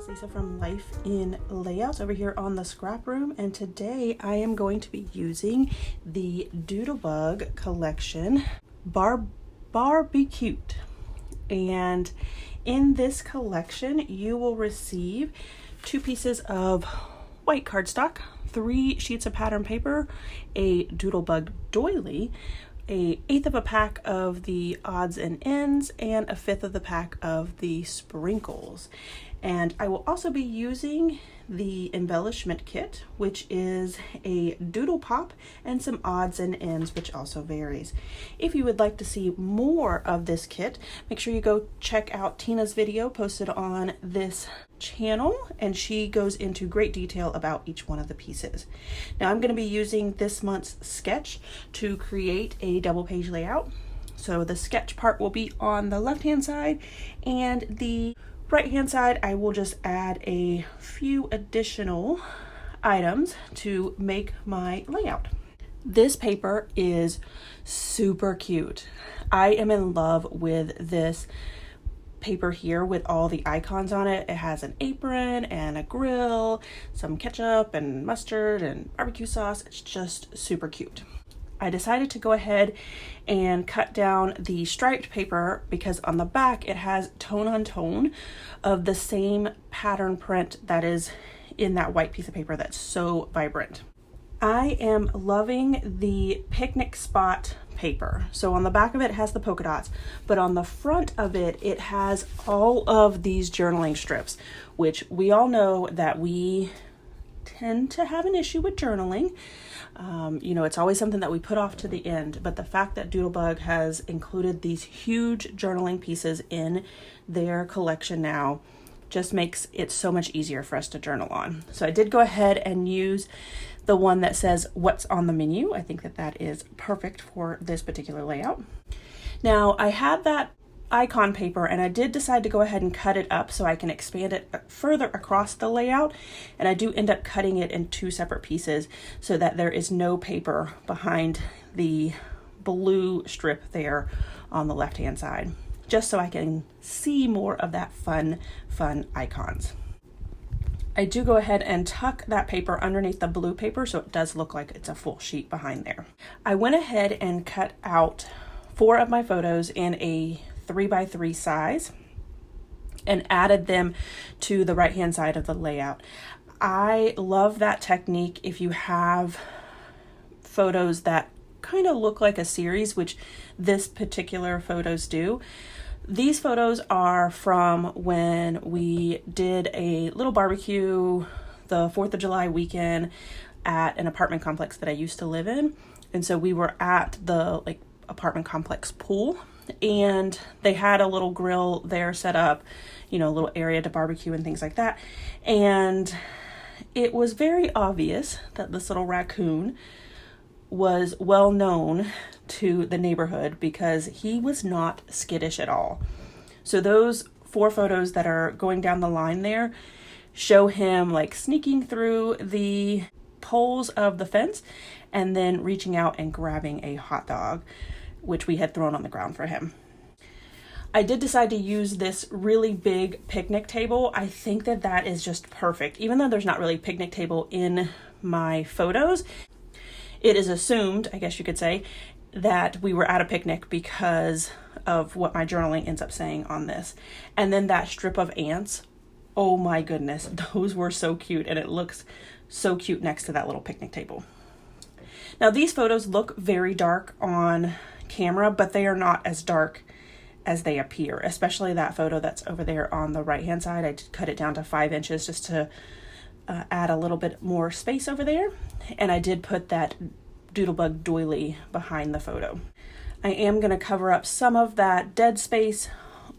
It's Lisa from Life in Layouts over here on the ScrapRoom, and today I am going to be using the Doodlebug collection Barbecue. And in this collection you will receive 2 pieces of white cardstock, 3 sheets of pattern paper, a Doodlebug doily, a 1/8 of a pack of the odds and ends, and a 1/5 of the pack of the sprinkles. And I will also be using the embellishment kit, which is a doodle pop and some odds and ends, which also varies. If you would like to see more of this kit, make sure you go check out Tina's video posted on this channel, and she goes into great detail about each one of the pieces. Now I'm going to be using this month's sketch to create a double page layout. So the sketch part will be on the left hand side, and the right hand side I will just add a few additional items to make my layout. This paper is super cute. I am in love with this paper here with all the icons on it. It has an apron and a grill, some ketchup and mustard and barbecue sauce. It's just super cute. I decided to go ahead and cut down the striped paper because on the back it has tone on tone of the same pattern print that is in that white piece of paper that's so vibrant. I am loving the picnic spot paper. So on the back of it has the polka dots, but on the front of it, it has all of these journaling strips, which we all know that we tend to have an issue with journaling. It's always something that we put off to the end, but the fact that Doodlebug has included these huge journaling pieces in their collection now just makes it so much easier for us to journal on. So I did go ahead and use the one that says what's on the menu. I think that that is perfect for this particular layout. Now I had that icon paper and I did decide to go ahead and cut it up so I can expand it further across the layout, and I do end up cutting it in 2 separate pieces so that there is no paper behind the blue strip there on the left hand side, just so I can see more of that fun icons. I do go ahead and tuck that paper underneath the blue paper so it does look like it's a full sheet behind there. I went ahead and cut out 4 of my photos in a 3x3 size and added them to the right hand side of the layout. I love that technique if you have photos that kind of look like a series, which this particular photos do. These photos are from when we did a little barbecue the 4th of July weekend at an apartment complex that I used to live in. And so we were at the apartment complex pool, and they had a little grill there set up, a little area to barbecue and things like that. And it was very obvious that this little raccoon was well known to the neighborhood because he was not skittish at all. So those 4 photos that are going down the line there show him sneaking through the poles of the fence and then reaching out and grabbing a hot dog, which we had thrown on the ground for him. I did decide to use this really big picnic table. I think that that is just perfect. Even though there's not really a picnic table in my photos, it is assumed, I guess you could say, that we were at a picnic because of what my journaling ends up saying on this. And then that strip of ants, oh my goodness, those were so cute, and it looks so cute next to that little picnic table. Now these photos look very dark on camera, but they are not as dark as they appear, especially that photo that's over there on the right hand side. I did cut it down to 5 inches just to add a little bit more space over there, and I did put that Doodlebug doily behind the photo. I am going to cover up some of that dead space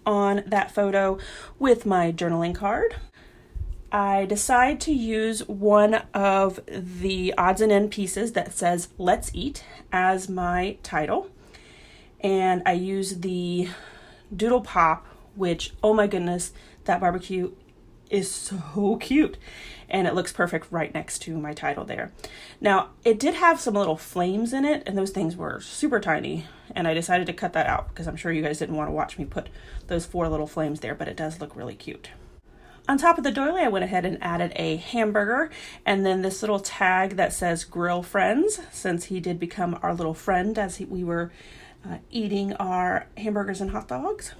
on that photo with my journaling card. I decide to use one of the odds and end pieces that says "Let's Eat" as my title, and I use the Doodle Pop, which, oh my goodness, that barbecue is so cute, and it looks perfect right next to my title there. Now, it did have some little flames in it, and those things were super tiny, and I decided to cut that out because I'm sure you guys didn't want to watch me put those 4 little flames there, but it does look really cute. On top of the doily, I went ahead and added a hamburger and then this little tag that says Grill Friends, since he did become our little friend as we were eating our hamburgers and hot dogs.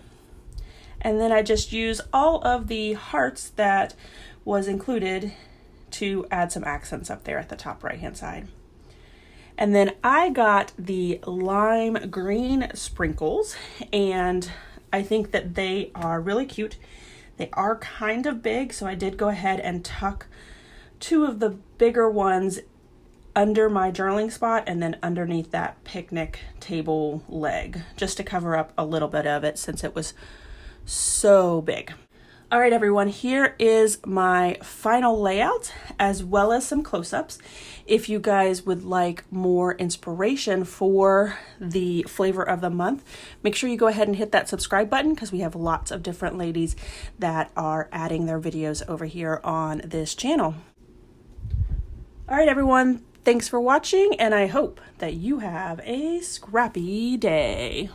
And then I just use all of the hearts that was included to add some accents up there at the top right hand side. And then I got the lime green sprinkles, and I think that they are really cute. They are kind of big, so I did go ahead and tuck 2 of the bigger ones under my journaling spot and then underneath that picnic table leg, just to cover up a little bit of it since it was so big. All right, everyone, here is my final layout as well as some close-ups. If you guys would like more inspiration for the flavor of the month, make sure you go ahead and hit that subscribe button because we have lots of different ladies that are adding their videos over here on this channel. All right, everyone, thanks for watching, and I hope that you have a scrappy day.